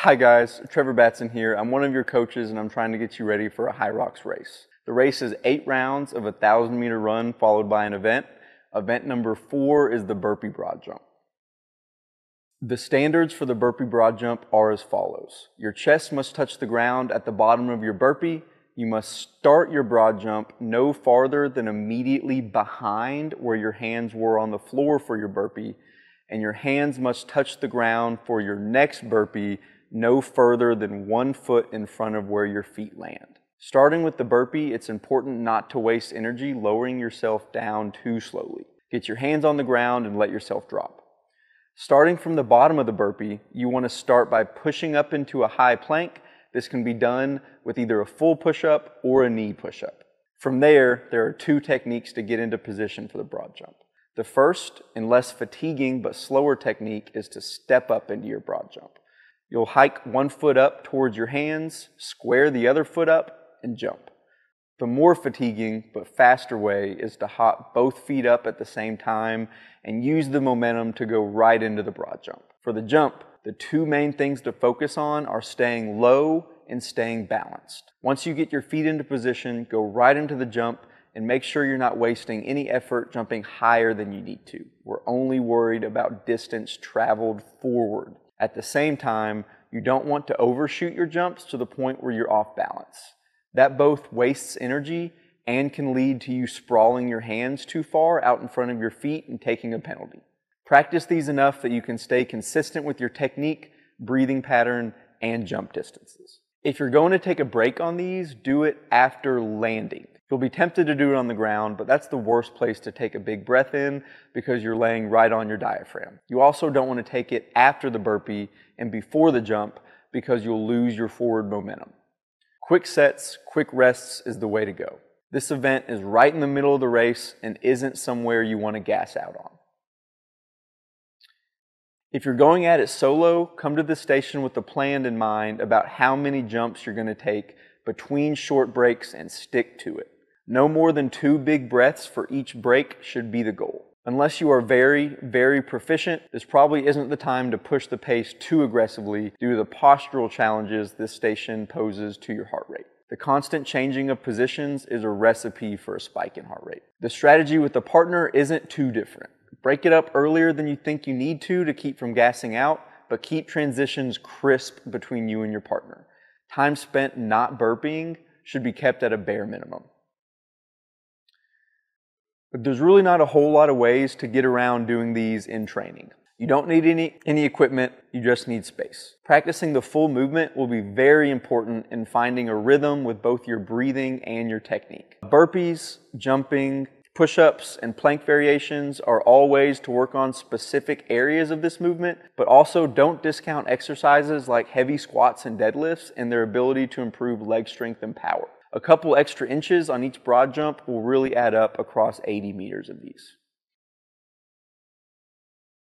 Hi guys, Trevor Batson here. I'm one of your coaches and I'm trying to get you ready for a Hyrox race. The race is 8 rounds of a 1,000-meter run followed by an event. Event number 4 is the Burpee Broad Jump. The standards for the Burpee Broad Jump are as follows. Your chest must touch the ground at the bottom of your burpee. You must start your broad jump no farther than immediately behind where your hands were on the floor for your burpee, and your hands must touch the ground for your next burpee no further than 1 foot in front of where your feet land. Starting with the burpee, it's important not to waste energy lowering yourself down too slowly. Get your hands on the ground and let yourself drop. Starting from the bottom of the burpee, you want to start by pushing up into a high plank. This can be done with either a full push-up or a knee push-up. From there are 2 techniques to get into position for the broad jump. The first and less fatiguing but slower technique is to step up into your broad jump. You'll hike 1 foot up towards your hands, square the other foot up, and jump. The more fatiguing but faster way is to hop both feet up at the same time and use the momentum to go right into the broad jump. For the jump, the 2 main things to focus on are staying low and staying balanced. Once you get your feet into position, go right into the jump and make sure you're not wasting any effort jumping higher than you need to. We're only worried about distance traveled forward. At the same time, you don't want to overshoot your jumps to the point where you're off balance. That both wastes energy and can lead to you sprawling your hands too far out in front of your feet and taking a penalty. Practice these enough that you can stay consistent with your technique, breathing pattern, and jump distances. If you're going to take a break on these, do it after landing. You'll be tempted to do it on the ground, but that's the worst place to take a big breath in because you're laying right on your diaphragm. You also don't want to take it after the burpee and before the jump because you'll lose your forward momentum. Quick sets, quick rests is the way to go. This event is right in the middle of the race and isn't somewhere you want to gas out on. If you're going at it solo, come to the station with a plan in mind about how many jumps you're going to take between short breaks and stick to it. No more than 2 big breaths for each break should be the goal. Unless you are very, very proficient, this probably isn't the time to push the pace too aggressively due to the postural challenges this station poses to your heart rate. The constant changing of positions is a recipe for a spike in heart rate. The strategy with a partner isn't too different. Break it up earlier than you think you need to keep from gassing out, but keep transitions crisp between you and your partner. Time spent not burping should be kept at a bare minimum. But there's really not a whole lot of ways to get around doing these in training. You don't need any equipment, you just need space. Practicing the full movement will be very important in finding a rhythm with both your breathing and your technique. Burpees, jumping, push-ups, and plank variations are all ways to work on specific areas of this movement, but also don't discount exercises like heavy squats and deadlifts and their ability to improve leg strength and power. A couple extra inches on each broad jump will really add up across 80 meters of these.